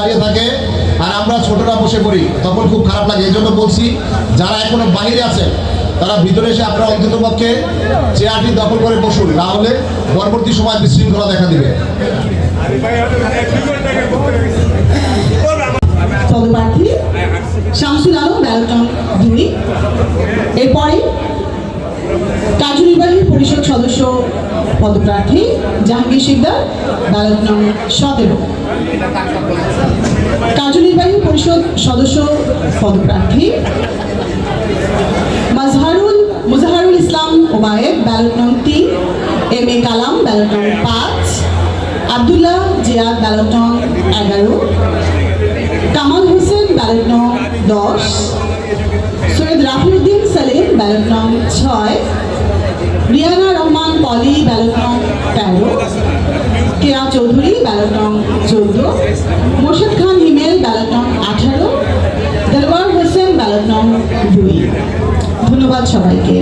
দাঁড়িয়ে থাকে আর আমরা ছোটরা বসে পড়ি, তখন খুব খারাপ লাগে। এই জন্য বলছি, যারা এখনো বাইরে আছেন তারা ভিতরে এসে আপনারা অন্তত পক্ষে চেয়ারটি দখল করে বসুন, না হলে পরবর্তী সময় বিশৃঙ্খলা দেখা দিবে। পদপ্রার্থী শামসুল আলম ব্যালট নং 2। এরপরে কার্যনির্বাহী পরিষদ সদস্য পদপ্রার্থী জাহাঙ্গীর শিকদার ব্যালট নং 17। কার্যনির্বাহী পরিষদ সদস্য পদপ্রার্থী মুজাহারুল ইসলাম ওবায়েদ ব্যালট নং 3। এম এ কালাম ব্যালট নং 5। আব্দুল্লাহ জিয়াদ ব্যালট নং 11। কামাল হোসেন ব্যালট নং 10। সৈয়দ রাফিউদ্দিন সালেম ব্যালট নং 6। রিয়ানা রহমান পলি ব্যালট নং 13। কেয়া চৌধুরী ব্যালট নং 14। মোর্শেদ খান হিমেল ব্যালট নং 18। দেলওয়ার হোসেন ব্যালট নং 2। ধন্যবাদ সবাইকে।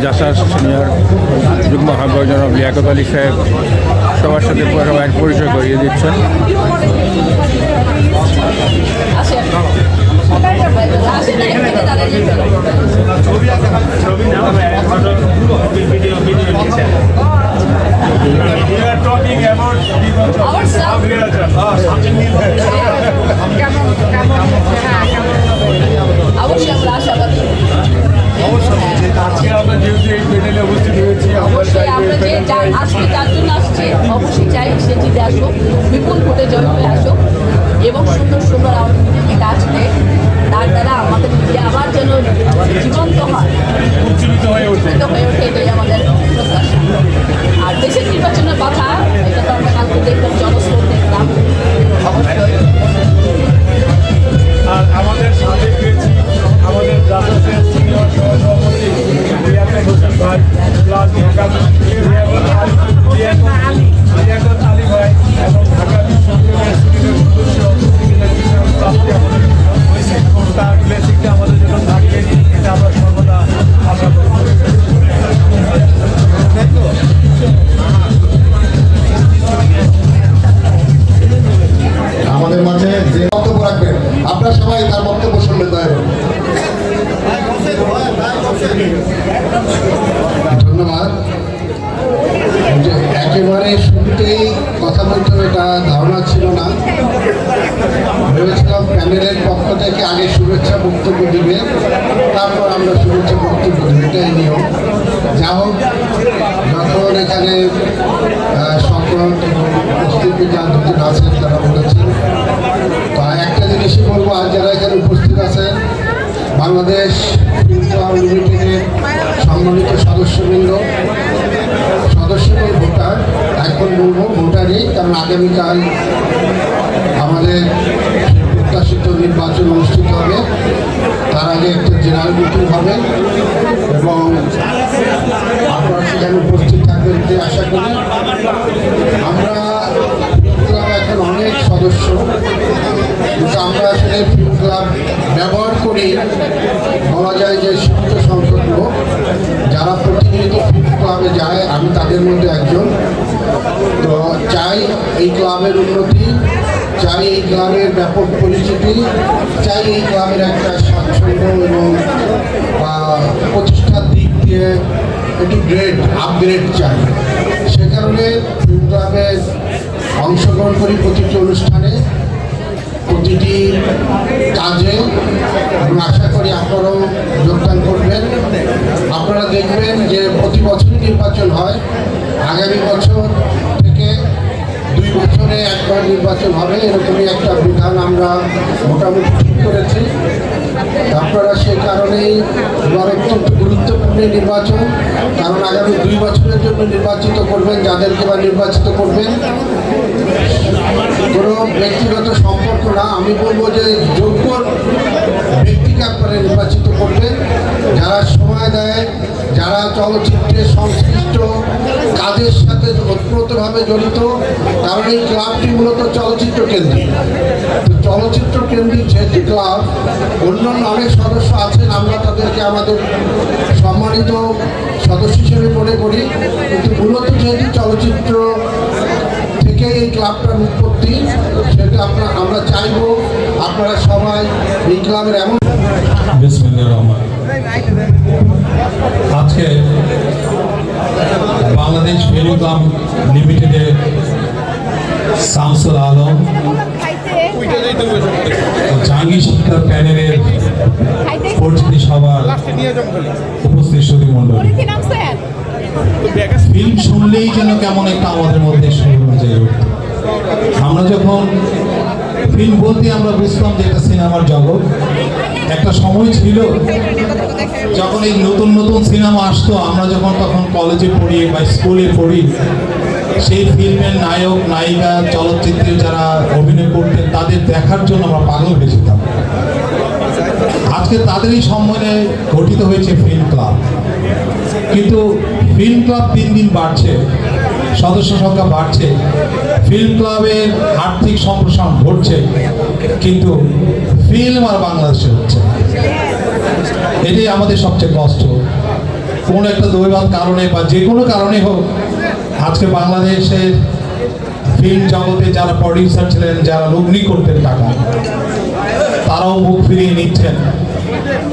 জাসাস সিনিয়র যুগ্ম আহ্বায়ক জনাব লিয়াকত আলী সাহেব সবার সাথে সবাই পরিচয় করিয়ে দিচ্ছেন। আজকে যার জন্য আসছে অবশ্যই চাই সে জিতে আসুক, বিপুল ভোটে জয় হয়ে আসুক এবং সুন্দর সুন্দর আমাদের কাজ করে তার দ্বারা আমাদের মিডিয়া আবার যেন জীবন্ত হয়, উজ্জীবিত হয়ে ওঠে, এটাই আমাদের প্রত্যাশা। আর দেশের নির্বাচনের কথা, এটা তো আমরা কালকে দেখলাম, জনস্রোত দেখলাম। অবশ্যই আর আমাদের সাথে পেয়েছি আমাদের জাসাসের সিনিয়র সহসভাপতি লিয়াকত হোসেন ভাই, প্লাস লিয়াকত আলী ভাই এবং ঢাকা বিশ্ববিদ্যালয়ের সিনিয়র সদস্য প্রাপ্তি আমাদের হয়েছে। তার ব্লেসিংটা আমাদের জন্য থাকবে, এটা আমরা সর্বদা আশা করি। আমাদের মাঝে যে বক্তব্য রাখবেন আপনারা সবাই তার বক্তব্য শুনবেন। ধন্যবাদ। একেবারে শুরুতেই কথা বলতে হবে এটা ধারণা ছিল না, ভেবেছিলাম প্যানেলের পক্ষ থেকে আগে শুভেচ্ছা বক্তব্য দিবে, তারপর আমরা শুভেচ্ছা বক্তব্য দেব, এটাই নিয়ম। যা হোক, যখন এখানে সকল উপস্থিতি যার দুটি আছেন তারা বলেছেন, তো একটা জিনিসই বলবো, আর যারা এখানে উপস্থিত আছেন বাংলাদেশ লিমিটেডের সম্মানিত সদস্যবৃন্দ, সদস্যদের ভোটার, এখন বলবো ভোটারই, কারণ আগামীকাল আমাদের প্রত্যাশিত নির্বাচন অনুষ্ঠিত হবে। তার আগে একটা জেনারেল মিটিং হবে এবং আপনারা সেখানে উপস্থিত থাকবেন যে আশা করি। আমরা ক্লাবে এখন অনেক সদস্য, কিন্তু আমরা আসলে ফিল্ম ক্লাব ব্যবহার করি বলা যায় যে সীমিত সংখ্যক লোক যারা প্রতিনিয়ত ফিল্ম ক্লাবে যায়, আমি তাদের মধ্যে একজন। তো চাই এই ক্লাবের উন্নতি, চাই এই ক্লাবের ব্যাপক পরিচিতি, চাই এই ক্লাবের একটা স্বাচ্ছন্দ্য এবং প্রতিষ্ঠার দিক দিয়ে একটু আপগ্রেড চাই। সে কারণে ফিল্ম ক্লাবে অংশগ্রহণ করি প্রতিটি অনুষ্ঠানে, প্রতিটি কাজে, এবং আশা করি আপনারাও যোগদান করবেন। আপনারা দেখবেন যে প্রতি বছরই নির্বাচন হয়, আগামী বছর থেকে 2 বছর বছরে একবার নির্বাচন হবে, এরকমই একটা বিধান আমরা মোটামুটি ঠিক করেছি। আপনারা সেই কারণেই এবার অত্যন্ত গুরুত্বপূর্ণ নির্বাচন, কারণ আগামী 2 বছরের জন্য নির্বাচিত করবেন যাদেরকে বা নির্বাচিত করবেন। কোনো ব্যক্তিগত সম্পর্ক না, আমি বলবো যে যোগ্য ব্যক্তিকে আপনারা নির্বাচিত করবেন, যারা সময় দেয়, যারা চলচ্চিত্রের সংশ্লিষ্ট কাজের সাথে ওতপ্রোতভাবে জড়িত। কারণ এই ক্লাবটি মূলত চলচ্চিত্র কেন্দ্রিক। তো চলচ্চিত্র কেন্দ্রিক যেহেতু ক্লাব, অন্যান্য অনেক সদস্য আছেন, আমরা তাদেরকে আমাদের সম্মানিত সদস্য হিসেবে মনে করি, কিন্তু মূলত যেহেতু চলচ্চিত্র থেকে এই ক্লাবটার উৎপত্তি, সেটা আমরা চাইব আপনারা সবাই এই ক্লাবের এমন। বিসমিল্লাহির রহমানির রহিম। আজকে বাংলাদেশ ফিল্ম ক্লাব লিমিটেডের শামসুল আলম ও জাহাঙ্গীর শিক্ষার প্যানেলের পরিচিতি সভার উপস্থিত সুধী মণ্ডলী, ফিল্ম শুনলেই যেন কেমন একটা আমাদের মধ্যে শুরু হয়ে উঠত। আমরা যখন ফিল্ম বলতে আমরা বুঝতাম যে এটা সিনেমার জগৎ। একটা সময় ছিল যখন এই নতুন নতুন সিনেমা আসতো, আমরা যখন তখন কলেজে পড়ি বা স্কুলে পড়ি, সেই ফিল্মের নায়ক নায়িকা চলচ্চিত্রে যারা অভিনয় করতেন তাদের দেখার জন্য আমরা পাগল হয়ে যেতাম। আজকে তাদেরই সম্মানে গঠিত হয়েছে ফিল্ম ক্লাব। কিন্তু ফিল্ম ক্লাব দিন দিন বাড়ছে, সদস্য সংখ্যা বাড়ছে, ফিল্ম ক্লাবের আর্থিক সম্প্রসারণ ঘটছে, কিন্তু ফিল্ম আর বাংলাদেশে হচ্ছে, এটাই আমাদের সবচেয়ে কষ্ট। কোনো একটা দৈবাৎ কারণে বা যে কোনো কারণে হোক, আজকে বাংলাদেশের ফিল্ম জগতে যারা প্রডিউসার ছিলেন, যারা লগ্নি করতেন টাকা, তারাও মুখ ফিরিয়ে নিচ্ছেন।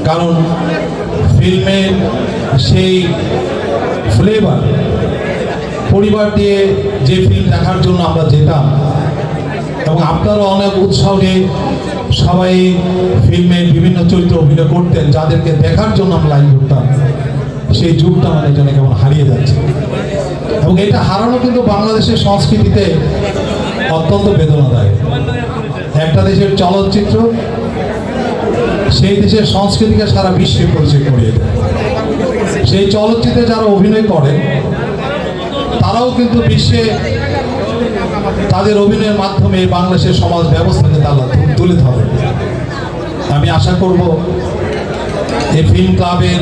কারণ ফিল্মের সেই ফ্লেভার, পরিবার দিয়ে যে ফিল্ম দেখার জন্য আমরা যেতাম, এবং আপনারাও অনেক উৎসাহ নিয়ে সবাই ফিল্মের বিভিন্ন চরিত্র অভিনয় করতেন, যাদেরকে দেখার জন্য আমরা লাইন করতাম, সেই যুগটা আমাদের জন্য কেমন হারিয়ে যাচ্ছে। এবং এটা হারানো কিন্তু বাংলাদেশের সংস্কৃতিতে অত্যন্ত বেদনাদায়ক। একটা দেশের চলচ্চিত্র সেই দেশের সংস্কৃতিকে সারা বিশ্বে পরিচয় করিয়ে দেয়। সেই চলচ্চিত্রে যারা অভিনয় করে তারাও কিন্তু বিশ্বে তাদের অভিনয়ের মাধ্যমে বাংলাদেশের সমাজ ব্যবস্থাকে তারা তুলে ধরে। আমি আশা করব এই ফিল্ম ক্লাবের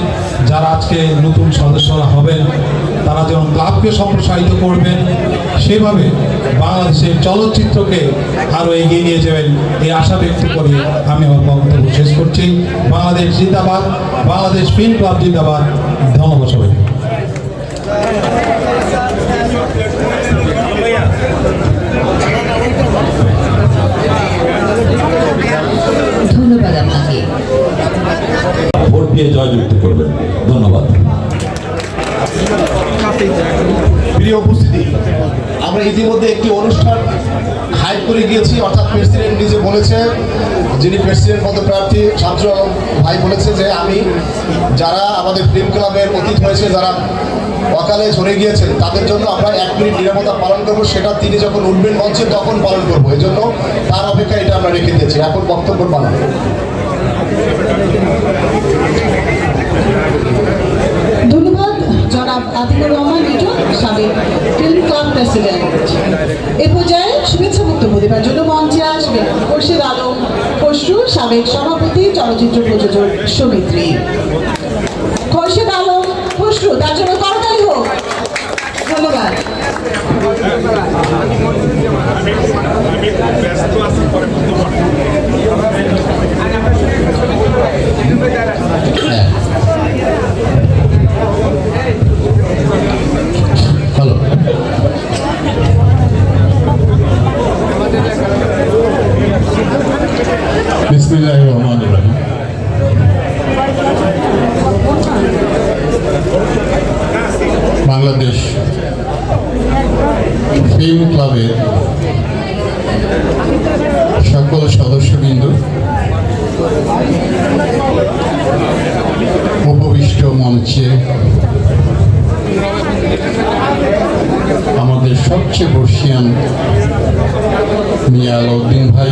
যারা আজকে নতুন সদস্যরা হবেন, তারা যেমন ক্লাবকে সম্প্রসারিত করবেন, সেভাবে বাংলাদেশের চলচ্চিত্রকে আরও এগিয়ে নিয়ে যাবেন, এই আশা ব্যক্ত করে আমি আমার বক্তব্য শেষ করছি। বাংলাদেশ জিন্দাবাদ, বাংলাদেশ ফিল্ম ক্লাব জিন্দাবাদ। ধন্যবাদ সবাইকে। ধন্যবাদ আপনাকে। ভোট দিয়ে জয়যুক্ত করবেন। ধন্যবাদ। প্রিয় উপস্থিতি, আমরা ইতিমধ্যে একটি অনুষ্ঠান হাইড করে গিয়েছি, অর্থাৎ প্রেসিডেন্ট নিজে বলেছে, যিনি প্রেসিডেন্ট পদপ্রার্থী ছাত্র ভাই বলেছে যে আমি যারা আমাদের ফিল্ম ক্লাবের অতীত হয়েছে, যারা অকালে ঝরে গিয়েছেন, তাদের জন্য আমরা 1 মিনিট নিরাপত্তা পালন করবো। সেটা তিনি যখন উঠবেন মঞ্চে তখন পালন করবো। এই জন্য তার অপেক্ষা এটা আমরা রেখে দিয়েছি। এখন বক্তব্য পালন। ধন্যবাদ জনাব আতিকুর রহমান লিটন, সাবেক ফিল্ম ক্লাব প্রেসিডেন্ট। এ পর্যায়ে শুভেচ্ছা বক্তব্য দেবার জন্য মঞ্চে আসবেন খোরশেদ আলম খসরু, সাবেক সভাপতি চলচ্চিত্র প্রযোজক সমিতি। খোরশেদ আলম খসরু, তার জন্য করতালি হোক। ধন্যবাদ। হ্যালো, বিসমিল্লাহির রহমানির রহিম। বাংলাদেশ ফিল্ম ক্লাবের সকল সদস্যবৃন্দ, উপবিষ্ট মঞ্চে আমাদের আমাদের সবচেয়ে বর্ষিয়ান মিয়া আলাউদ্দিন ভাই,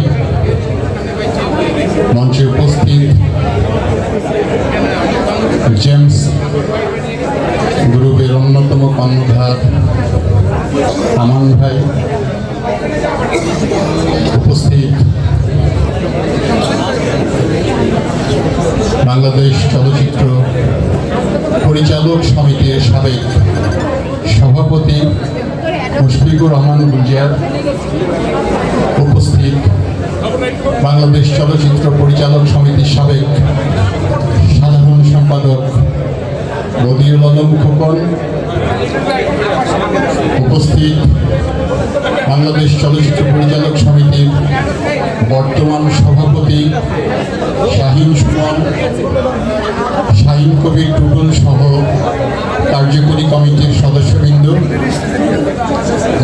মঞ্চে উপস্থিত জেমস গ্রুপের অন্যতম কর্ণধার আমান ভাই, উপস্থিত বাংলাদেশ চলচ্চিত্র পরিচালক সমিতির সাবেক সভাপতি মুশফিকুর রহমান গুলজার, উপস্থিত বাংলাদেশ চলচ্চিত্র পরিচালক সমিতির সাবেক সাধারণ সম্পাদক বদিউল আলম খোকন, উপস্থিত বাংলাদেশ চলচ্চিত্র পরিচালক সমিতির বর্তমান সভাপতি শাহিন সুমন, শাহিন কবির টুটুল সহ কার্যকরী কমিটির সদস্যবৃন্দ,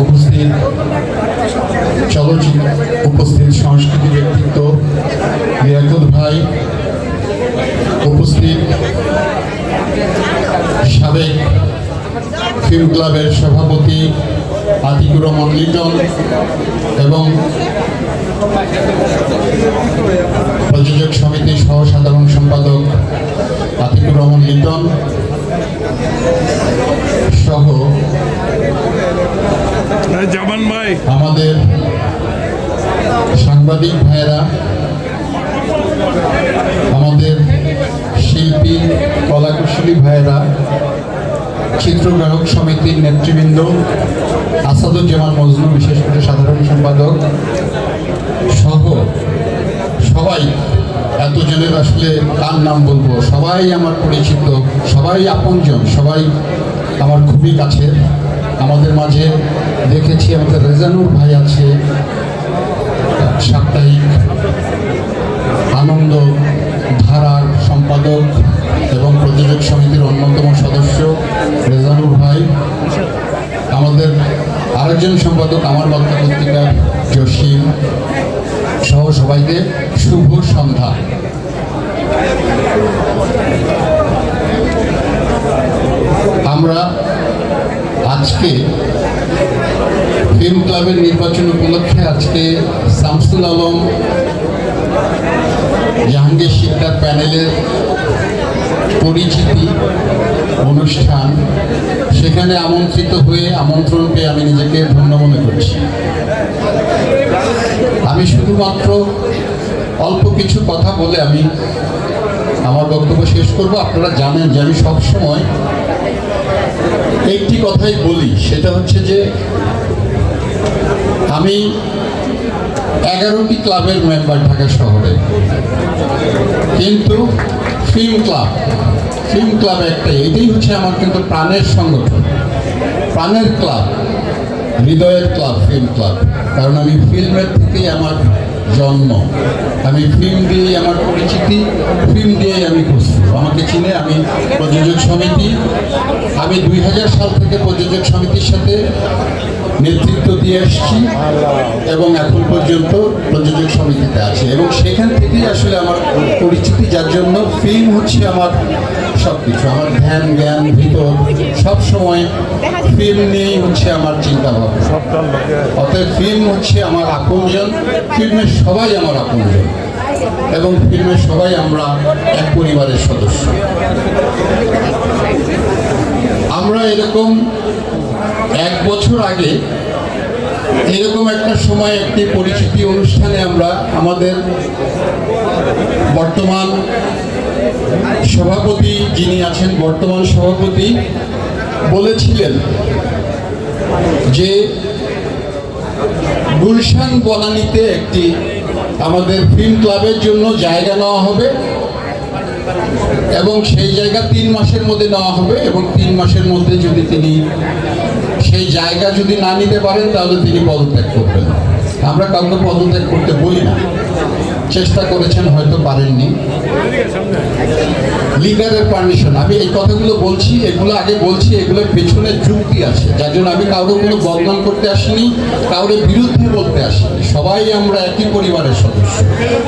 উপস্থিত উপস্থিত সংস্কৃতি ব্যক্তিত্ব লিয়াকত ভাই, উপস্থিত সাবেক ফিল্ম ক্লাবের সভাপতি আতিকুর রহমান লিটন এবং প্রযোজক সমিতির সহ সাধারণ সম্পাদক আতিকুর রহমান লিটন সহ জামান ভাই, আমাদের সাংবাদিক ভাইয়েরা, আমাদের শিল্পী কলাকুশলী ভাইয়েরা, চিত্রগ্রাহক সমিতির নেতৃবৃন্দ, আসাদুজ্জামান মজনু বিশেষ করে সাধারণ সম্পাদক সহ সবাই, এতজনের আসলে কার নাম বলবো, সবাই আমার পরিচিত, সবাই আপনজন, সবাই আমার খুবই কাছের। আমাদের মাঝে দেখেছি আমাদের রেজানুর ভাই আছে, সাপ্তাহিক আনন্দ ধারার সম্পাদক এবং প্রযোজক সমিতির অন্যতম সদস্য রেজানুর ভাই, আমাদের আরেকজন সম্পাদক আমার বার্তা পত্রিকার জসিম সহ সবাইকে শুভ সন্ধ্যা। আমরা আজকে ফিল্ম ক্লাবের নির্বাচন উপলক্ষে আজকে শামসুল আলম জাহাঙ্গীর শিকদার প্যানেলের পরিচিতি অনুষ্ঠান, সেখানে আমন্ত্রিত হয়ে আমন্ত্রণ পেয়ে আমি নিজেকে ধন্য মনে করছি। আমি শুধুমাত্র অল্প কিছু কথা বলে আমি আমার বক্তব্য শেষ করব। আপনারা জানেন যে আমি সবসময় একটি কথাই বলি, সেটা হচ্ছে যে আমি 11টি ক্লাবের মেম্বার ঢাকা শহরে, কিন্তু ফিল্ম ক্লাব একটাই, এটাই হচ্ছে আমার কিন্তু প্রাণের সংগঠন, প্রাণের ক্লাব, হৃদয়ের ক্লাব, ফিল্ম ক্লাব। কারণ আমি ফিল্মের থেকেই আমার জন্ম, আমি ফিল্ম দিয়েই আমার পরিচিতি, ফিল্ম দিয়েই আমি খুশি। আমাকে চিনে, আমি প্রযোজক সমিতি, আমি 2000 সাল থেকে প্রযোজক সমিতির সাথে নেতৃত্ব দিয়ে এসেছি এবং এখন পর্যন্ত প্রযোজক সমিতিতে আছি, এবং সেখান থেকেই আসলে আমার পরিচিতি, যার জন্য ফিল্ম হচ্ছে আমার সব কিছু, আমার ধ্যান জ্ঞান ভিতর সবসময় ফিল্ম নিয়েই হচ্ছে আমার চিন্তা ভাবনা। অতএব ফিল্ম হচ্ছে আমার আপনজন, ফিল্মের সবাই আমার আপনজন এবং ফিল্মের সবাই আমরা এক পরিবারের সদস্য। আমরা এরকম 1 বছর আগে এরকম একটা সময় একটি পরিচিতি অনুষ্ঠানে আমরা আমাদের বর্তমান সভাপতি যিনি আছেন, বর্তমান সভাপতি বলেছিলেন যে গুলশান বনানীতে একটি আমাদের ফিল্ম ক্লাবের জন্য জায়গা নেওয়া হবে এবং সেই জায়গা 3 মাসের মধ্যে নেওয়া হবে, এবং 3 মাসের মধ্যে যদি তিনি সেই জায়গা যদি না নিতে পারেন তাহলে তিনি পদত্যাগ করবেন। আমরা কাউকে পদত্যাগ করতে বলি না, চেষ্টা করেছেন, হয়তো পারেননি। লিগারের পারমিশন, আমি এই কথাগুলো বলছি, এগুলো আগে বলছি, এগুলোর পেছনে যুক্তি আছে, যার জন্য আমি কারো কোনো বদনাম করতে আসিনি, কারোর বিরুদ্ধে বলতে আসিনি। সবাই আমরা একই পরিবারের সদস্য,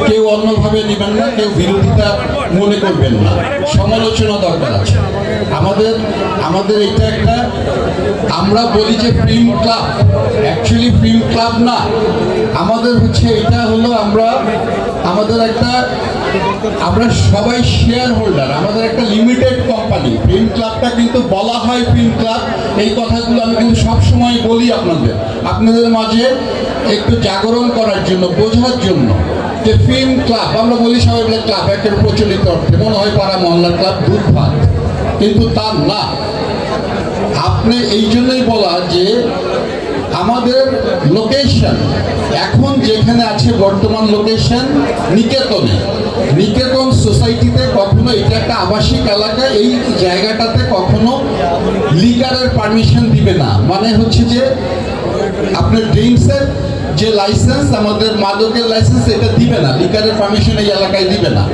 কেউ অন্যভাবে নেবেন না, কেউ বিরোধিতা মনে করবেন না, সমালোচনা দরকার আছে। আমাদের এটা একটা, আমরা বলি যে film club, actually film club না, আমাদের হচ্ছে এটা হলো আমরা সবাই শেয়ার হোল্ডার, আমাদের একটা লিমিটেড কোম্পানি। ফিল্ম ক্লাবটা কিন্তু বলা হয় ফিল্ম ক্লাব, এই কথাগুলো আমি কিন্তু সবসময় বলি আপনাদের মাঝে একটু জাগরণ করার জন্য, বোঝার জন্য যে ফিল্ম ক্লাব, আমরা বলি সবাই বলে ক্লাব, একটা প্রচলিত অর্থে মনে হয় পাড়া মহল্লার ক্লাব, দুধ ভাত, কিন্তু তা না। আপনি এই জন্যই বলা যে আমাদের লোকেশন এখন যেখানে আছে, বর্তমান লোকেশন নিকেতন সোসাইটিতে, কখনো এটা একটা আবাসিক এলাকা, এই জায়গাটাতে কখনো লিগারের পারমিশন দিবে না। মানে হচ্ছে যে আপনার ড্রিঙ্কসের যে লাইসেন্স, আমাদের মাদকের লাইসেন্স, এটা দিবে না, লিগারের পারমিশন এই এলাকায় দিবে না,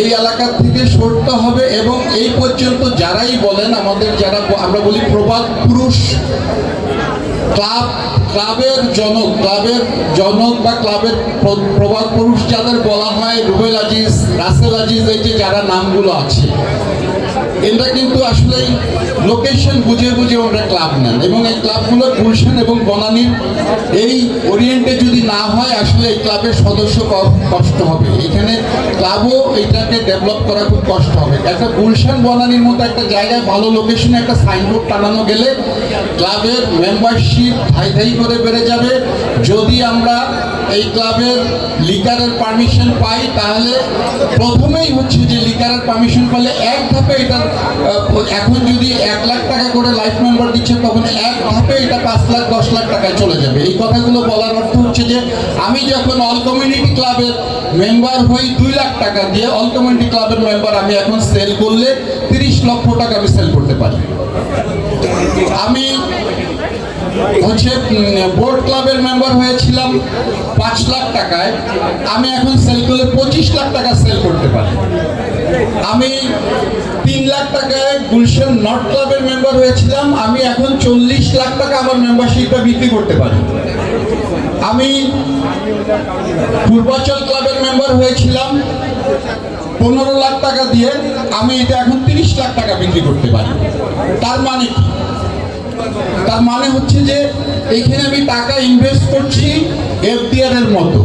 এই এলাকা থেকে সরতে হবে। এবং এই পর্যন্ত যারাই বলেন, আমাদের যারা আমরা বলি প্রবাদ পুরুষ, ক্লাবের জনক বা ক্লাবের প্রবাদ পুরুষ যাদের বলা হয়, রুবেল আজিজ, রাসেল আজিজ, এই যে যারা নামগুলো আছে, এটা কিন্তু আসলে লোকেশন বুঝে ওরা ক্লাব নেন, এবং এই ক্লাবগুলো গুলশান এবং বনানীর এই ওরিয়েন্টে যদি না হয়, আসলে এই ক্লাবের সদস্য কষ্ট হবে, এখানে ক্লাবও এটাকে ডেভেলপ করা খুব কষ্ট হবে। একটা গুলশান বনানীর মতো একটা জায়গায় ভালো লোকেশনে একটা সাইনবোর্ড টানানো গেলে ক্লাবের মেম্বারশিপ ধাই করে বেড়ে যাবে। যদি আমরা এই ক্লাবের লিগারের পারমিশন পাই, তাহলে প্রথমেই হচ্ছে যে লিগারের পারমিশন পেলে এক ধাপে এটা, এখন যদি 1 লাখ টাকা করে লাইফ মেম্বার দিচ্ছে, তখন এক ধাপে এটা 5 লাখ 10 লাখ টাকায় চলে যাবে। এই কথাগুলো বলার অর্থ হচ্ছে যে আমি যখন অল কমিউনিটি ক্লাবের মেম্বার হই 2 লাখ টাকা দিয়ে, অল কমিউনিটি ক্লাবের মেম্বার আমি এখন সেল করলে 30 লক্ষ টাকা আমি সেল করতে পারি। আমি হচ্ছে বোর্ড ক্লাবের মেম্বার হয়েছিলাম 5 লাখ টাকায়, আমি এখন সেল করলে 25 লাখ টাকা সেল করতে পারি। আমি 3 লাখ টাকায় গুলশান নর্থ ক্লাবের মেম্বার হয়েছিলাম, আমি এখন 40 লাখ টাকা আমার মেম্বারশিপটা বিক্রি করতে পারি। আমি পূর্বাচল ক্লাবের মেম্বার হয়েছিলাম 15 লাখ টাকা দিয়ে, আমি এটা এখন 30 লাখ টাকা বিক্রি করতে পারি। তার মানে কি? তার মানে হচ্ছে যে এইখানে আমি টাকা ইনভেস্ট করছি এফডিআর এর মতো,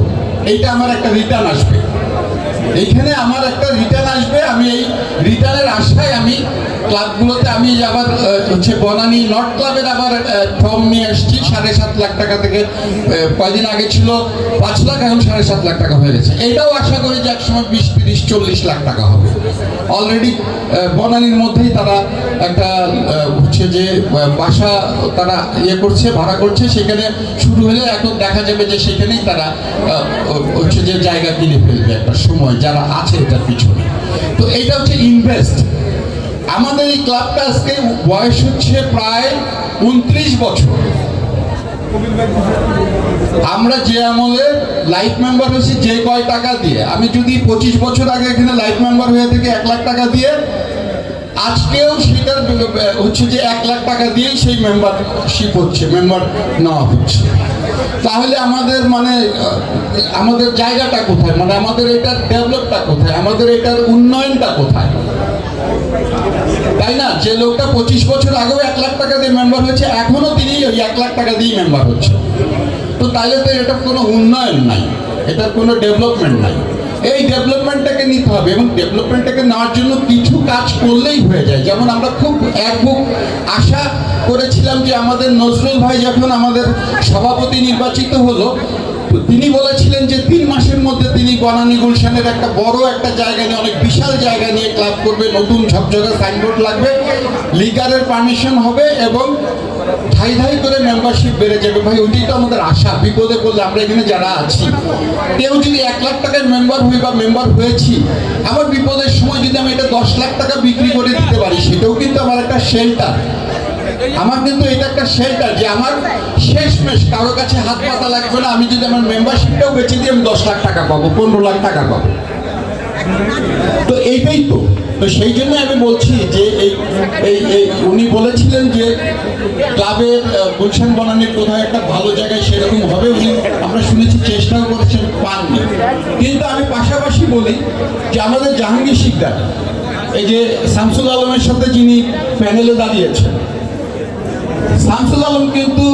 এইটা আমার একটা রিটার্ন আসবে, এইখানে আমার একটা রিটার্ন আসবে। আমি এই রিটার্নের আশায় আমি ক্লাবগুলোতে, আমি আবার হচ্ছে বনানী নর্থ ক্লাবের আবার ফর্ম নিয়ে আসছি 7.5 লাখ টাকা থেকে, কয়দিন আগে ছিল 5 লাখ, এখন 7.5 লাখ টাকা হয়ে গেছে। এটাও আশা করি যে একসময় 20, 30, 40 লাখ টাকা হবে। অলরেডি বনানীর মধ্যেই তারা একটা হচ্ছে যে বাসা তারা করছে, ভাড়া করছে, সেখানে শুরু হলে এখন দেখা যাবে যে সেখানেই তারা হচ্ছে যে জায়গা কিনে ফেলবে একটা সময়, যারা আছে এটার পিছনে। তো এইটা হচ্ছে ইনভেস্ট। আমাদের এই ক্লাবটা আজকে বয়স হচ্ছে প্রায় 29 বছর। আমরা যে আমলে লাইফ মেম্বার হয়েছি, যে কয় টাকা দিয়ে, আমি যদি 25 বছর আগে এখানে লাইফ মেম্বার হয়ে থেকে 1 লাখ টাকা দিয়ে, আজকেও সেটার হচ্ছে যে 1 লাখ টাকা দিয়েই সেই মেম্বারশিপ হচ্ছে, মেম্বার নেওয়া হচ্ছে। তাহলে আমাদের আমাদের জায়গাটা কোথায়, আমাদের এটার ডেভেলপটা কোথায়, আমাদের এটার উন্নয়নটা কোথায়? তাই না? যে লোকটা 25 বছর আগেও 1 লাখ টাকা দিয়ে মেম্বার হয়েছে, এখনো তিনি ওই 1 লাখ টাকা দিয়ে মেম্বার হচ্ছে। তো তাইলে তো এটার কোনো উন্নয়ন নাই, এটার কোনো ডেভেলপমেন্ট নাই। এই ডেভেলপমেন্টটাকে নিতে হবে, এবং ডেভেলপমেন্টটাকে নেওয়ার জন্য কিছু কাজ করলেই হয়ে যায়। যেমন আমরা খুব একবুক আশা করেছিলাম যে আমাদের নজরুল ভাই যখন আমাদের সভাপতি নির্বাচিত হলো, তিনি বলেছিলেন যে 3 মাসের মধ্যে তিনি বনানী গুলশানের একটা বড় একটা জায়গা নিয়ে, অনেক বিশাল জায়গা নিয়ে ক্লাব করবে, নতুন ঝকঝকে সাইনবোর্ড লাগবে, লিগারের পারমিশন হবে, এবং ধাই করে মেম্বারশিপ বেড়ে যাবে। ভাই, ওইটাই তো আমাদের আশা। বিপদে পড়লে আমরা এখানে যারা আছি, কেউ যদি 1 লাখ টাকার মেম্বার হই বা মেম্বার হয়েছি, আমার বিপদের সময় যদি আমি এটা 10 লাখ টাকা বিক্রি করে দিতে পারি, সেটাও কিন্তু আমার একটা শেল্টার। আমার কিন্তু এটা একটা শেল্টার যে আমার শেষমেশ কারো কাছে হাত পাতা লাগবে না। আমি যদি আমার মেম্বারশিপটাও বেঁচে দিই আমি 10 লাখ টাকা পাবো, 15 লাখ টাকা পাবো। তো এইটাই তো সেই জন্য আমি বলছি যে এই উনি বলেছিলেন যে ক্লাবের গুলশান বনানীর কোথাও একটা ভালো জায়গায় সেরকম হবে, উনি আমরা শুনেছি চেষ্টাও করেছেন, পাননি। কিন্তু আমি পাশাপাশি বলি যে আমাদের জাহাঙ্গীর শিকদার, এই যে শামসুল আলমের সাথে যিনি প্যানেলে দাঁড়িয়েছেন, শামসুল আলম কিন্তু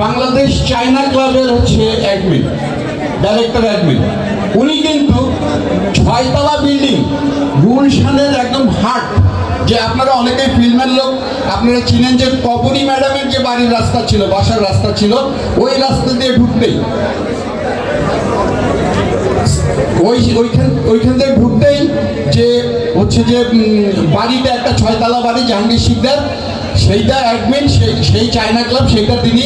বাংলাদেশ চায়না ক্লাবের হচ্ছে অ্যাডমিন, ডাইরেক্টর অ্যাডমিন। উনি কিন্তু 6 তলা বিল্ডিং গুলশানের একদম হার্ট, যে আপনারা অনেকেই ফিল্মের লোক আপনারা চিনেন যে কবরী ম্যাডামের যে বাড়ির রাস্তা ছিল, বাসার রাস্তা ছিল, ওই রাস্তা দিয়ে ঢুকতেই ওইখান থেকে ঢুকতেই যে হচ্ছে যে বাড়িটা একটা 6 তলা বাড়ি জাহাঙ্গীর শিকদার, সেইটা অ্যাডমিন, সেই চায়না ক্লাব, সেইটা তিনি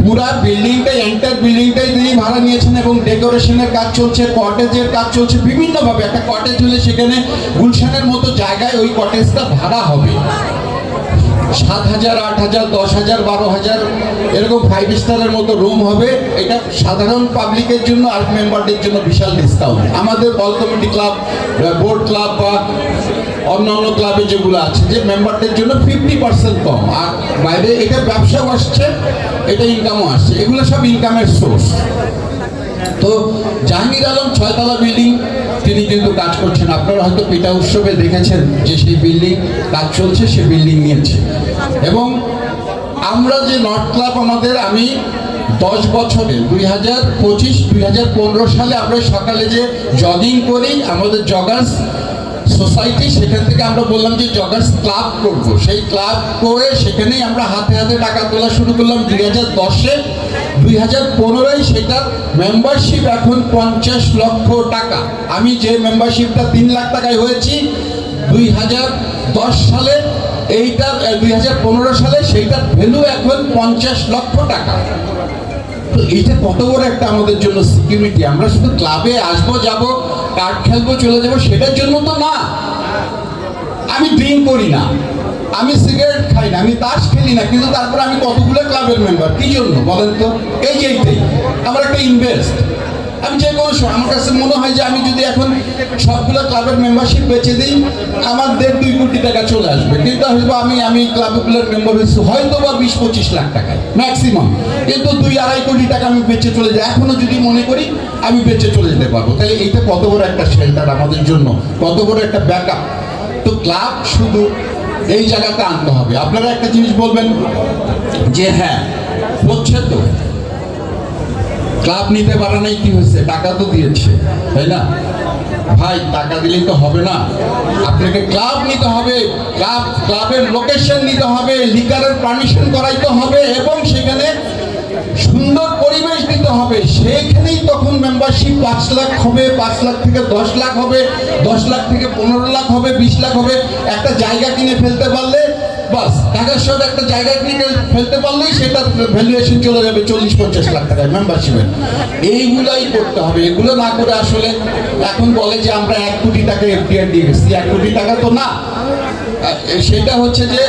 পুরা বিল্ডিংটাই, এন্টার বিল্ডিংটাই তিনি ভাড়া নিয়েছেন এবং ডেকোরেশনের কাজ চলছে, কটেজের কাজ চলছে বিভিন্নভাবে। একটা কটেজ হলে সেখানে গুলশানের মতো জায়গায় ওই কটেজটা ভাড়া হবে 7,000, 8,000, 10,000, 12,000 এরকম 5 স্টারের মতো রুম হবে। এটা সাধারণ পাবলিকের জন্য আর মেম্বারদের জন্য বিশাল ডিসকাউন্ট। আমাদের বল কমিটি ক্লাব, বোর্ড ক্লাব বা অন্যান্য ক্লাবে যেগুলো আছে যে মেম্বারদের জন্য 50% কম, আর বাইরে এটা ব্যবসাও আসছে, এটা ইনকামও আসছে, এগুলো সব ইনকামের সোর্স। তো জাহাঙ্গীর আলম 6 তলা বিল্ডিং তিনি কিন্তু কাজ করছেন। আপনারা হয়তো পিটা উৎসবে দেখেছেন যে সেই বিল্ডিং কাজ চলছে, সে বিল্ডিং নিয়েছে। এবং আমরা যে নর্থ ক্লাব আমাদের, আমি 10 বছরে 2025-2015 সালে আমরা সকালে যে জগিং করি, আমাদের জগার্স সোসাইটি, সেখান থেকে আমরা বললাম যে জগার্স ক্লাব করব। সেই ক্লাব করে সেখানেই আমরা হাতে হাতে টাকা তোলা শুরু করলাম 2010-এ। 2015-য় সেটার মেম্বারশিপ এখন 50 লক্ষ টাকা। আমি যে মেম্বারশিপটা 3 লাখ টাকায় হয়েছি 2010 সালে, এইটার 2015 সালে সেইটার ভ্যালু এখন 50 লক্ষ টাকা। তো এইটা কত বড় একটা আমাদের জন্য সিকিউরিটি। আমরা শুধু ক্লাবে আসবো, যাব, কার্ড খেলবো, চলে যাবো, সেটার জন্য তো না। আমি ড্রিঙ্ক করি না, আমি সিগারেট খাই না, আমি তাস খেলি না, কিন্তু তারপর আমি কতগুলো ক্লাবের মেম্বার, কি জন্য বলেন তো? এই যে এইটাই আমার একটা ইনভেস্ট। আমি যে কোনো সময় আমার কাছে মনে হয় যে আমি যদি এখন সবগুলো ক্লাবের মেম্বারশিপ বেচে দিই আমার 1.5-2 কোটি টাকা চলে আসবে, কিন্তু হয়তো আমি ক্লাবগুলোর মেম্বার হয়েছি হয়তো বা 20-25 লাখ টাকায় ম্যাক্সিমাম, কিন্তু 2-2.5 কোটি টাকা আমি বেচে চলে যাই। এখনো যদি মনে করি আমি বেচে চলে যেতে পারবো। তাহলে এইটা কত বড় একটা শেল্টার আমাদের জন্য, কত বড় একটা ব্যাকআপ। তো ক্লাব শুধু এই জায়গাতে আনতে হবে। আপনারা একটা জিনিস বলবেন যে হ্যাঁ হচ্ছে তো, ক্লাব নিতে পারে নাই, কি হয়েছে? টাকা তো দিয়েছে, তাই না ভাই? টাকা দিলেই তো হবে না, আপনাকে ক্লাব নিতে হবে, ক্লাবের লোকেশন নিতে হবে, লিকারের পারমিশন করাইতে হবে এবং সেখানে সুন্দর পরিবেশ দিতে হবে। সেইখানেই তখন মেম্বারশিপ 5 লাখ হবে, 5 লাখ থেকে 10 লাখ হবে, 10 লাখ থেকে 15 লাখ হবে, 20 লাখ হবে। একটা জায়গা কিনে ফেলতে পারলে বাস, ঢাকার শহরে একটা জায়গা কিনে ফেলতে পারলেই সেটার ভ্যালুয়েশন চলে যাবে 40-50 লাখ টাকায় মেম্বারশিপের। এইগুলাই করতে হবে। এগুলো না করে আসলে এখন বলে যে আমরা 1 কোটি টাকা এফডিআর দিয়ে গেছি। 1 কোটি টাকা তো না, সেটা হচ্ছে যে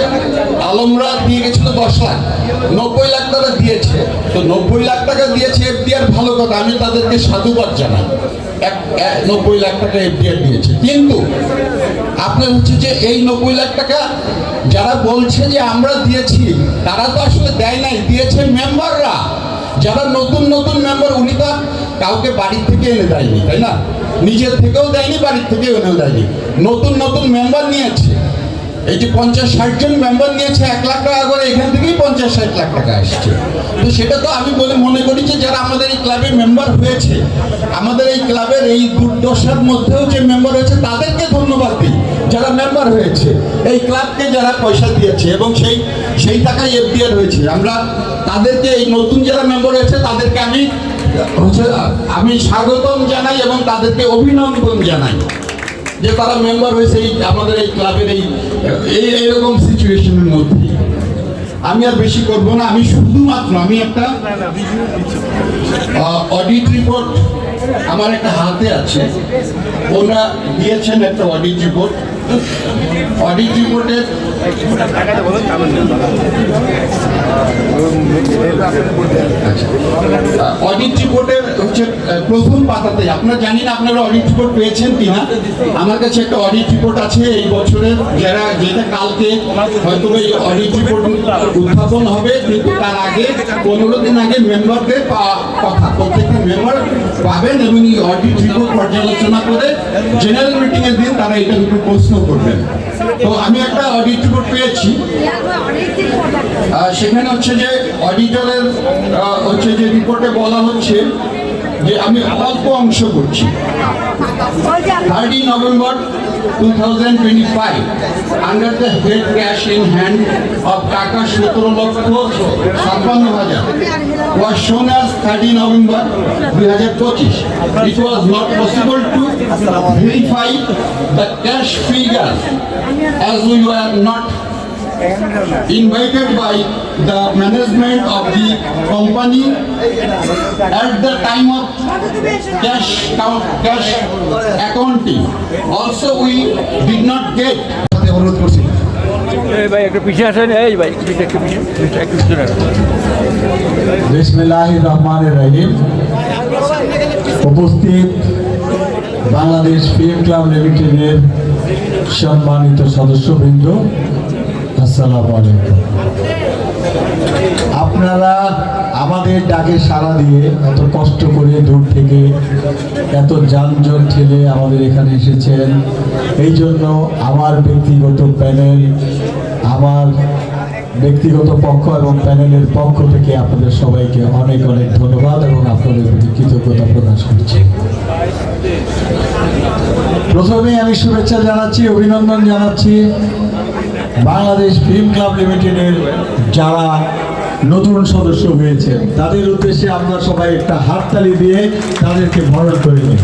আলমরা দিয়ে গেছিল 10 লাখ, 90 লাখ টাকা দিয়েছে। তো 90 লাখ টাকা দিয়েছে এফডিআর, ভালো কথা, আমি তাদেরকে সাধুবাদ জানাই। 90 লাখ টাকা এফডিআর দিয়েছে, কিন্তু আপনার হচ্ছে যে এই 90 লাখ টাকা যারা বলছে যে আমরা দিয়েছি, তারা তো আসলে দেয় নাই, দিয়েছে মেম্বাররা। যারা নতুন নতুন মেম্বার, উনি তো কাউকে বাড়ির থেকে এনে দেয়নি, তাই না? নিজের থেকেও দেয়নি, বাড়ির থেকেও এনেও দেয়নি, নতুন নতুন মেম্বার নিয়েছে। এই যে 50-60 জন মেম্বার নিয়েছে 1 লাখ টাকা করে, এখান থেকেই 50-60 লাখ টাকা আসছে। তো সেটা তো আমি মনে করি যে যারা আমাদের এই ক্লাবে মেম্বার হয়েছে, আমাদের এই ক্লাবের এই দুর্দশার মধ্যেও যে মেম্বার হয়েছে তাদেরকে ধন্যবাদ দিই। যারা মেম্বার হয়েছে, এই ক্লাবকে যারা পয়সা দিয়েছে এবং সেই টাকায় এফডিআর হয়েছে, আমরা তাদেরকে, এই নতুন যারা মেম্বার হয়েছে তাদেরকে আমি স্বাগতম জানাই এবং তাদেরকে অভিনন্দন জানাই যে তারা মেম্বার হয়েছে আমাদের এই ক্লাবের এইরকম সিচুয়েশনের মধ্যে। আমি আর বেশি করবো না, আমি শুধুমাত্র আমি একটা অডিট রিপোর্ট আমার একটা হাতে আছে, ওরা দিয়েছেন একটা অডিট রিপোর্ট। অডিট রিপোর্টের অডিট রিপোর্টের হচ্ছে প্রথম পাতাতে, আপনারা জানি না আপনারা অডিট রিপোর্ট পেয়েছেন কিনা। আমার কাছে একটা অডিট রিপোর্ট আছে এই বছরের, যেটা কালকে হয়তো এই অডিট রিপোর্ট উত্থাপন হবে, কিন্তু তার আগে 15 দিন আগে মেম্বারদের কথা প্রত্যেকটা মেম্বার পাবেন এবং এই অডিট রিপোর্ট পর্যালোচনা করে জেনারেল মিটিং এর দিন তারা এটার উপর প্রশ্ন করবেন। তো আমি একটা অডিট রিপোর্ট পেয়েছি, সেখানে হচ্ছে যে অডিটরের হচ্ছে যে রিপোর্টে বলা হচ্ছে যে, আমি অল্প অংশ করছি। 30 November 2025 under the head cash in hand of টাকা 17,56,000 was shown as 30 November 2025. It was not possible to verify the cash figure as we were not invited by the management of the company at the time of cash accounting. Also, we did not get. অনুরোধ করছি। এই ভাই একটু পিছিয়ে আসেন, এই ভাই একটু পিছিয়ে আসেন। বিসমিল্লাহির রহমানির রহিম। উপস্থিত বাংলাদেশ ফিল্ম ক্লাব লিমিটেডের সম্মানিত সদস্যবৃন্দ, আসসালামু আলাইকুম। আপনারা আমাদের ডাকে সাড়া দিয়ে এত কষ্ট করে দূর থেকে এত যানজট ঠেলে আমাদের এখানে এসেছেন, এই জন্য আমার ব্যক্তিগত প্যানেল, আমার ব্যক্তিগত পক্ষ এবং প্যানেলের পক্ষ থেকে আপনাদের সবাইকে অনেক অনেক ধন্যবাদ এবং আপনাদের প্রতি কৃতজ্ঞতা প্রকাশ করছি। প্রথমে আমি শুভেচ্ছা জানাচ্ছি, অভিনন্দন জানাচ্ছি বাংলাদেশ ফিল্ম ক্লাব লিমিটেডের যারা নতুন সদস্য হয়েছেন তাদের উদ্দেশ্যে আমরা সবাই একটা হাততালি দিয়ে তাদেরকে বরণ করে নিই।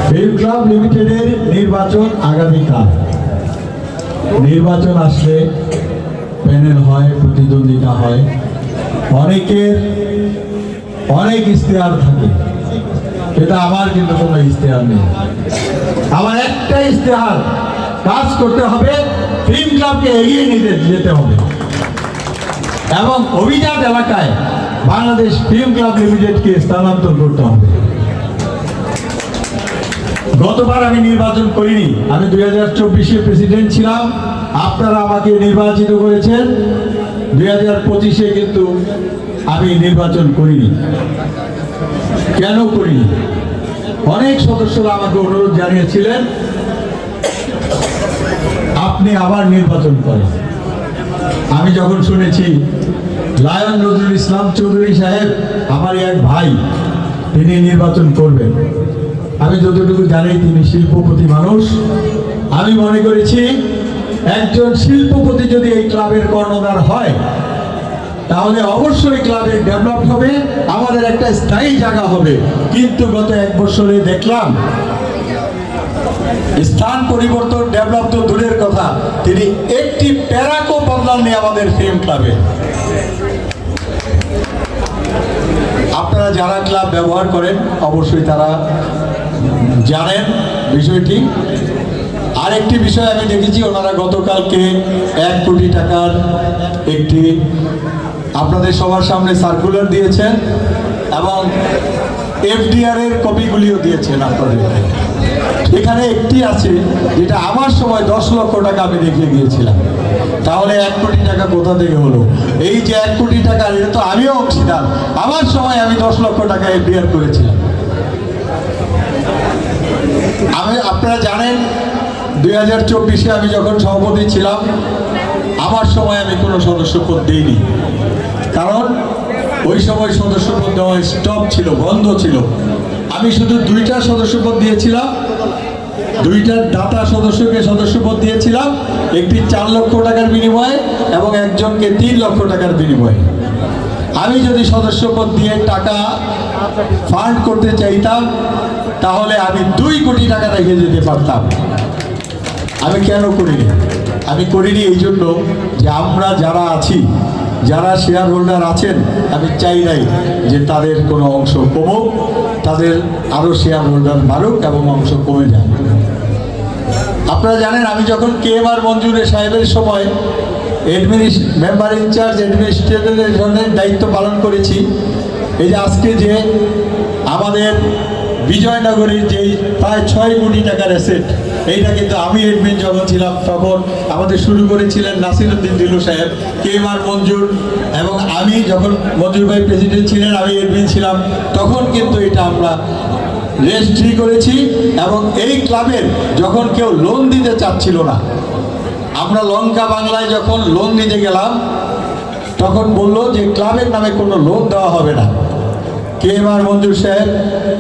ফিল্ম ক্লাব লিমিটেডের নির্বাচন আগামীকাল। নির্বাচন আসলে প্যানেল হয়, প্রতিদ্বন্দ্বিতা হয়, অনেকের অনেক ইশতেহার থাকে, এটা আমার কিন্তু কোনো ইশতেহার নেই। আমার একটা ইশতেহার, কাজ করতে হবে, ফিল্ম ক্লাবকে এগিয়ে নিতে যেতে হবে এবং অভিজাত এলাকায় বাংলাদেশ ফিল্ম ক্লাব লিমিটেডকে স্থানান্তর করতে হবে। গতবার আমি নির্বাচন করিনি, আমি 2024-এ প্রেসিডেন্ট ছিলাম, আপনারা আমাকে নির্বাচিত করেছেন। 2025-এ কিন্তু আমি নির্বাচন করিনি। কেন করিনি? অনেক সদস্যরা আমাকে অনুরোধ জানিয়েছিলেন আপনি আবার নির্বাচন করেন। আমি যখন শুনেছি লায়ন নজরুল ইসলাম চৌধুরী সাহেব আমারই এক ভাই, তিনি নির্বাচন করবেন, আমি যতটুকু জানি তিনি শিল্পপতি মানুষ, আমি মনে করেছি একজন শিল্পপতি যদি এই ক্লাবের কর্ণধার হয় তাহলে অবশ্যই ক্লাবের ডেভেলপ হবে, আমাদের একটা স্থায়ী জায়গা হবে। কিন্তু গত 1 বছরে দেখলাম স্থান পরিবর্তন, ডেভেলপ তো দূরের কথা, তিনি একটি প্যারাকো বদলাননি আমাদের ফিল্ম ক্লাবে। আপনারা যারা ক্লাব ব্যবহার করেন অবশ্যই তারা জানেন বিষয়টি। আরেকটি বিষয় আমি দেখেছি, ওনারা গতকালকে 1 কোটি টাকার একটি আপনাদের সবার সামনে সার্কুলার দিয়েছেন এবং এফডিআর এর কপিগুলিও দিয়েছেন আপনাদেরকে। এখানে একটি আছে যেটা আমার সময় 10 লক্ষ টাকা আমি দেখিয়ে গিয়েছিলাম। তাহলে 1 কোটি টাকা কোথা থেকে হলো? এই যে 1 কোটি টাকা, এটা তো আমিও অংশীদার, আমার সময় আমি 10 লক্ষ টাকা এফডিআর করেছিলাম। আপনারা জানেন 2024-এ আমি যখন সভাপতি ছিলাম আমার সময় আমি কোনো সদস্যপদ দিইনি, কারণ ওই সময় সদস্যপদ দেওয়া স্টপ ছিল, বন্ধ ছিল। আমি শুধু 2টা সদস্যপদ দিয়েছিলাম, 2টা দাতা সদস্যকে সদস্যপদ দিয়েছিলাম, একটি 4 লক্ষ টাকার বিনিময়ে এবং একজনকে 3 লক্ষ টাকার বিনিময়ে। আমি যদি সদস্যপদ দিয়ে টাকা ফান্ড করতে চাইতাম তাহলে আমি 2 কোটি টাকা রেখে যেতে পারতাম। আমি কেন করিনি? আমি করিনি এই জন্য যে আমরা যারা আছি, যারা শেয়ার হোল্ডার আছেন, আমি চাই নাই যে তাদের কোনো অংশ কমুক, তাদের আরও শেয়ার হোল্ডার বাড়ুক এবং অংশ কমে যায়। আপনারা জানেন আমি যখন KMR মঞ্জুর সাহেবের সময় মেম্বার ইনচার্জ অ্যাডমিনিস্ট্রেটরের দায়িত্ব পালন করেছি, এই যে আজকে যে আমাদের বিজয়নগরের যেই প্রায় 6 কোটি টাকার অ্যাসেট, এইটা কিন্তু আমি এডমিন যখন ছিলাম তখন আমাদের শুরু করেছিলেন নাসিরউদ্দিন দিলু সাহেব। KMR মঞ্জুর এবং আমি যখন মঞ্জুর ভাই প্রেসিডেন্ট ছিলেন, আমি এডমিন ছিলাম, তখন কিন্তু এটা আমরা রেজিস্ট্রি করেছি। এবং এই ক্লাবের যখন কেউ লোন দিতে চাচ্ছিল না, আমরা লঙ্কা বাংলায় যখন লোন দিতে গেলাম তখন বললো যে ক্লাবের নামে কোনো লোন দেওয়া হবে না। KMR মঞ্জুর সাহেব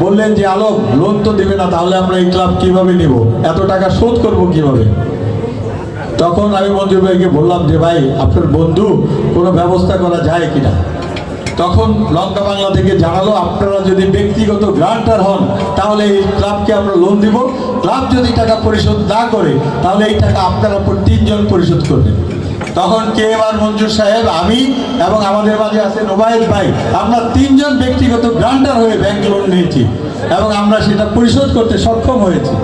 বললেন যে আলোক, লোন তো দেবে না, তাহলে আমরা এই ক্লাব কিভাবে নিব, এত টাকা শোধ করব কিভাবে? তখন আমি মঞ্জুর ভাইকে বললাম যে ভাই, আপনার বন্ধু, কোনো ব্যবস্থা করা যায় কিনা। তখন লঙ্কা বাংলা থেকে জানালো, আপনারা যদি ব্যক্তিগত গ্রান্টার হন তাহলে এই ক্লাবকে আমরা লোন দিব, ক্লাব যদি টাকা পরিশোধ না করে তাহলে এই টাকা আপনারা 3 জন পরিশোধ করবেন। তখন KMR মঞ্জুর সাহেব, আমি এবং আমাদের মাঝে আছে নোবায়েদ ভাই, আমরা 3 জন ব্যক্তিগত গ্রান্টার হয়ে ব্যাংক লোন নিয়েছি এবং আমরা সেটা পরিশোধ করতে সক্ষম হয়েছি।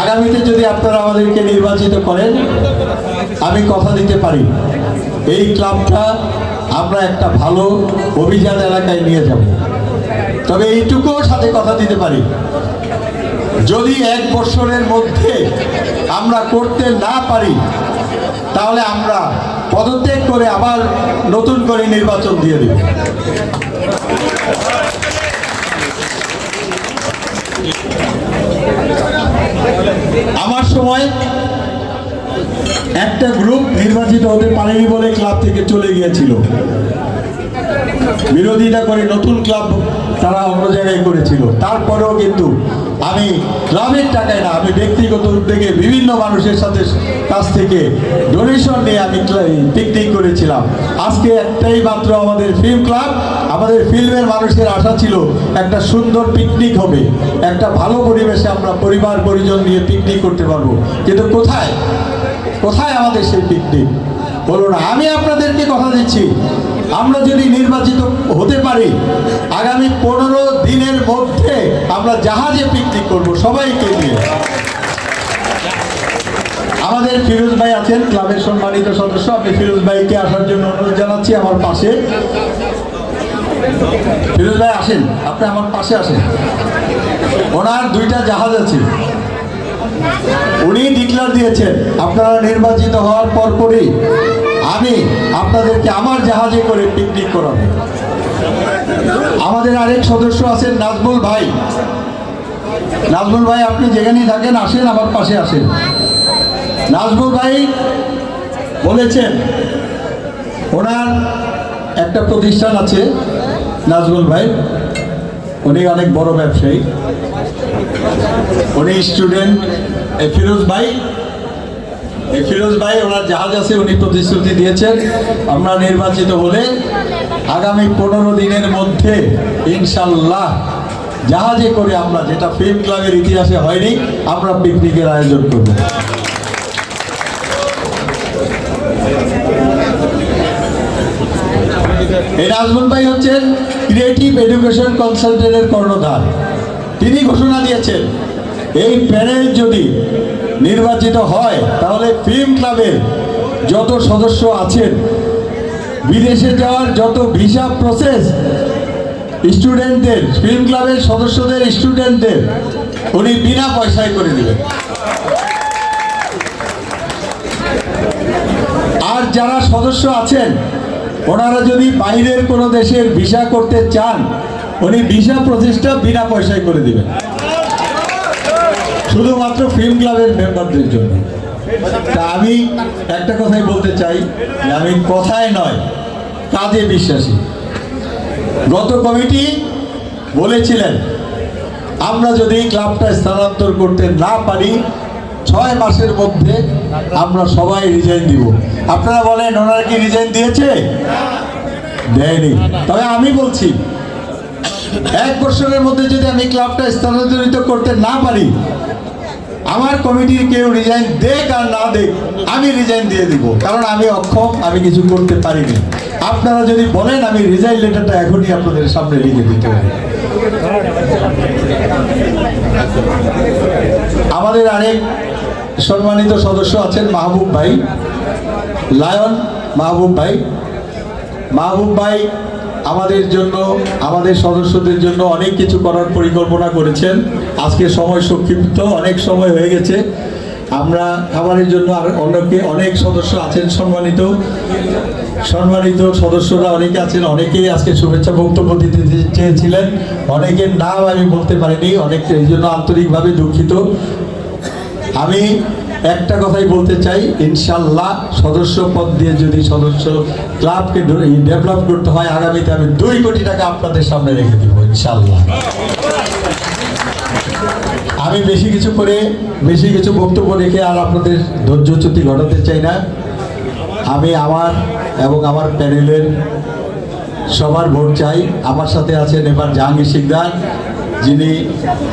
আগামীতে যদি আপনারা আমাদেরকে নির্বাচিত করেন, আমি কথা দিতে পারি এই ক্লাবটা আমরা একটা ভালো অভিজাত এলাকায় নিয়ে যাব। তবে এইটুকুও সাথে কথা দিতে পারি, যদি 1 বছরের মধ্যে আমরা করতে না পারি তাহলে আমরা পদত্যাগ করে আবার নতুন করে নির্বাচন দিয়ে দেব। আমার সময় একটা গ্রুপ নির্বাচিত হতে পারেনি বলে ক্লাব থেকে চলে গিয়েছিল, বিরোধিতা করে নতুন ক্লাব তারা অন্য জায়গায় করেছিল। তারপরেও কিন্তু আমি ক্লাবের টাকায় না, আমি ব্যক্তিগত উদ্যোগে বিভিন্ন মানুষের সাথে কাছ থেকে ডোনেশন নিয়ে আমি পিকনিক করেছিলাম। আজকে একটাই মাত্র আমাদের ফিল্ম ক্লাব, আমাদের ফিল্মের মানুষের আশা ছিল একটা সুন্দর পিকনিক হবে, একটা ভালো পরিবেশে আমরা পরিবার পরিজন নিয়ে পিকনিক করতে পারবো। কিন্তু কোথায় কোথায় আমাদের সেই পিকনিক হলো না। আমি আপনাদেরকে কথা দিচ্ছি, আমরা যদি নির্বাচিত হতে পারি, আগামী 15 দিনের মধ্যে আমরা জাহাজে পিকনিক করব সবাইকে নিয়ে। আমাদের ফিরোজ ভাই আছেন, ক্লাবের সম্মানিত সদস্য, আমি ফিরোজ ভাইকে আসার জন্য অনুরোধ জানাচ্ছি আমার পাশে। ফিরোজ ভাই আসেন, আপনি আমার পাশে আসেন। ওনার 2টা জাহাজ আছে, উনি ডিক্লার দিয়েছেন আপনারা নির্বাচিত হওয়ার পরপরই আমি আপনাদেরকে আমার জাহাজে করে পিকনিক করাবো। আমাদের আরেক সদস্য আছেন নাজমুল ভাই। নাজমুল ভাই, আপনি যেখানেই থাকেন আসেন, আমার পাশে আসেন। নাজমুল ভাই বলেছেন ওনার একটা প্রতিষ্ঠান আছে, নাজমুল ভাই উনি অনেক বড় ব্যবসায়ী, উনি স্টুডেন্ট। ফিরোজ ভাই ওনার জাহাজ আছে, উনি প্রতিশ্রুতি দিয়েছেন আমরা নির্বাচিত হলে আগামী 15 দিনের মধ্যে ইনশাল্লাহ জাহাজে করে আমরা, যেটা ফিল্ম ক্লাবের ইতিহাসে হয়নি, আমরা পিকনিকের আয়োজন করব। এই নাজমুল ভাই হচ্ছেন ক্রিয়েটিভ এডুকেশন কনসালটেন্টের কর্ণধার। তিনি ঘোষণা দিয়েছেন এই প্যানেল যদি নির্বাচিত হয় তাহলে ফিল্ম ক্লাবের যত সদস্য আছেন, বিদেশে যাওয়ার যত ভিসা প্রসেস স্টুডেন্টদের, ফিল্ম ক্লাবের সদস্যদের স্টুডেন্টদের উনি বিনা পয়সায় করে দিবেন। আর যারা সদস্য আছেন ওনারা যদি বাইরের কোনো দেশের ভিসা করতে চান, উনি ভিসা প্রসেসটা বিনা পয়সায় করে দিবেন, শুধুমাত্র ফিল্ম ক্লাবের মেম্বারদের জন্য। তা আমি একটা কথাই বলতে চাই, আমি কথায় নয় কাজে বিশ্বাসী। গত কমিটি বলেছিলেন আমরা যদি ক্লাবটা স্থানান্তর করতে না পারি 6 মাসের মধ্যে আমরা সবাই রিজাইন দিব। আপনারা বলেন ওনারা কি রিজাইন দিয়েছে? দেয়নি। তবে আমি বলছি 1 বছরের মধ্যে যদি আমি ক্লাবটা স্থানান্তরিত করতে না পারি আমার কমিটির কেউ রিজাইন দেখ আর না দেখ, আমি রিজাইন দিয়ে দিব, কারণ আমি অক্ষম, আমি কিছু করতে পারিনি। আপনারা যদি বলেন আমি রিজাইন লেটারটা এখনই আপনাদের সামনে লিখে দিতে পারি। আমাদের আরেক সম্মানিত সদস্য আছেন মাহবুব ভাই, লায়ন মাহবুব ভাই। মাহবুব ভাই আমাদের জন্য, আমাদের সদস্যদের জন্য অনেক কিছু করার পরিকল্পনা করেছেন। আজকে সময় সংক্ষিপ্ত, অনেক সময় হয়ে গেছে। আমরা খাবারের জন্য আর অনেক সদস্য আছেন, সম্মানিত সদস্যরা অনেকে আছেন, অনেকেই আজকে শুভেচ্ছা বক্তব্য দিতে চেয়েছিলেন, অনেকের নাম আমি বলতে পারিনি, এই জন্য আন্তরিকভাবে দুঃখিত। আমি একটা কথাই বলতে চাই, ইনশাল্লাহ সদস্য পদ দিয়ে যদি সদস্য ক্লাবকে ডেভেলপ করতে হয়, আগামীতে আমি 2 কোটি টাকা আপনাদের সামনে রেখে দিব ইনশাল্লাহ। আমি বেশি কিছু বক্তব্য রেখে আর আপনাদের ধৈর্যচ্যুতি ঘটাতে চাই না। আমি আমার এবং আমার প্যানেলের সবার ভোট চাই। আমার সাথে আছেন এবার জাহাঙ্গীর শিকদার, যিনি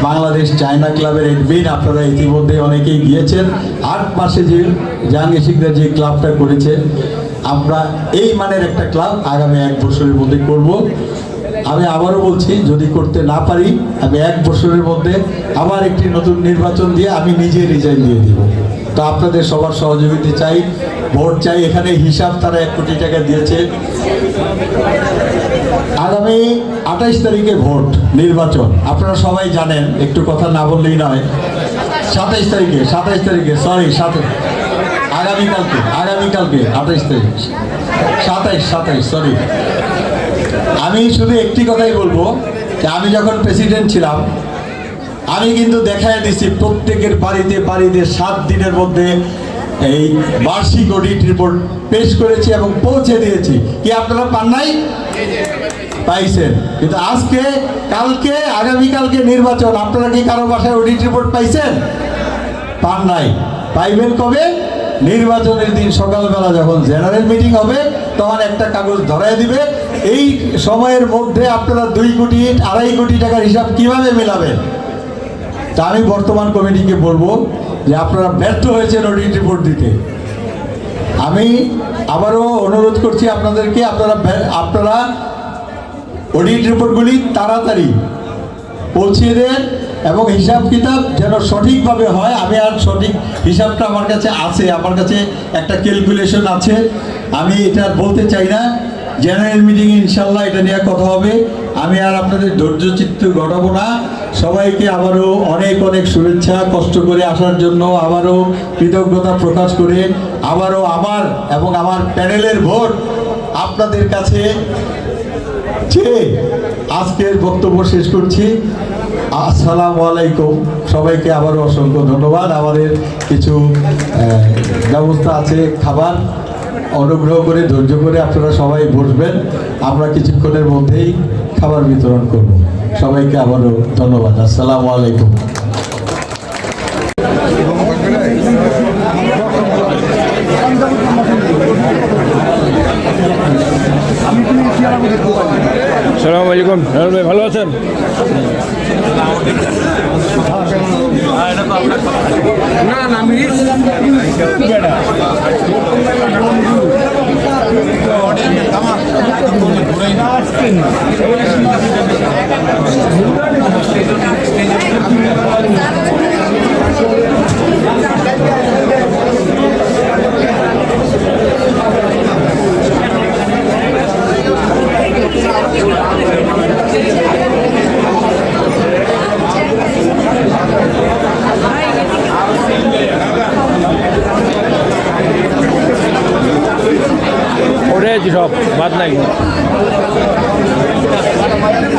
বাংলাদেশ চায়না ক্লাবের এডমিন। আপনারা ইতিমধ্যে অনেকেই গিয়েছেন। 8 মাসে যে জাহাঙ্গীর শিকদার যে ক্লাবটা করেছে, আমরা এই মানের একটা ক্লাব আগামী 1 বছরের মধ্যে করব। আমি আবারও বলছি, যদি করতে না পারি আমি 1 বছরের মধ্যে আবার একটি নতুন নির্বাচন দিয়ে আমি নিজে রিজাইন দিয়ে দিব। তো আপনাদের সবার সহযোগিতা চাই, ভোট চাই। এখানে হিসাব তারা 1 কোটি টাকা দিয়েছে। আগামী 28 তারিখে ভোট নির্বাচন, আপনারা সবাই জানেন, একটু কথা না বললেই নয়। 27 তারিখে সরি, আগামীকালকে 28 তারিখ 27 সরি। আমি শুধু একটি কথাই বলবো যে আমি যখন প্রেসিডেন্ট ছিলাম, আমি কিন্তু দেখায় দিছি প্রত্যেকের বাড়িতে 7 দিনের মধ্যে এই বার্ষিক অডিট রিপোর্ট পেশ করেছি এবং পৌঁছে দিয়েছি। কি আপনারা পান নাই? পাইছেন। কিন্তু আজকে, কালকে, আগামীকালকে নির্বাচন, আপনারা কি কারো বাসায় অডিট রিপোর্ট পাইছেন? পান নাই। পাইবেন কবে? নির্বাচনের দিন সকালবেলা যখন জেনারেল মিটিং হবে, তখন একটা কাগজ ধরায় দিবে। এই সময়ের মধ্যে আপনারা 2 কোটি 2.5 কোটি টাকার হিসাব কিভাবে মেলাবেন? তা আমি বর্তমান কমিটিকে বলবো যে আপনারা ব্যর্থ হয়েছেন অডিট রিপোর্ট দিতে। আমি আবারও অনুরোধ করছি আপনাদেরকে, আপনারা অডিট রিপোর্টগুলি তাড়াতাড়ি পৌঁছিয়ে দেন এবং হিসাব কিতাব যেন সঠিকভাবে হয়। আমি আর সঠিক হিসাবটা আমার কাছে আছে, আমার কাছে একটা ক্যালকুলেশন আছে, আমি এটা বলতে চাই না। জেনারেল মিটিং ইনশাল্লাহ এটা নিয়ে কথা হবে। আমি আর আপনাদের ধৈর্যচিত্ত ঘটাবো না। সবাইকে আবারও অনেক শুভেচ্ছা, কষ্ট করে আসার জন্য আবারও কৃতজ্ঞতা প্রকাশ করে আবারও আমার এবং আমার প্যানেলের ভোট আপনাদের কাছে চেয়ে আজকের বক্তব্য শেষ করছি। আসসালামু আলাইকুম। সবাইকে আবারও অসংখ্য ধন্যবাদ। আমাদের কিছু ব্যবস্থা আছে খাবার, অনুগ্রহ করে ধৈর্য করে আপনারা সবাই বসবেন। আমরা কিছুক্ষণের মধ্যেই খাবার বিতরণ করব। সবাইকে আবারও ধন্যবাদ। আসসালামু আলাইকুম। আসসালামু আলাইকুম। ভাই ভালো আছেন? ওরে সব বাদ নাই। আমাদের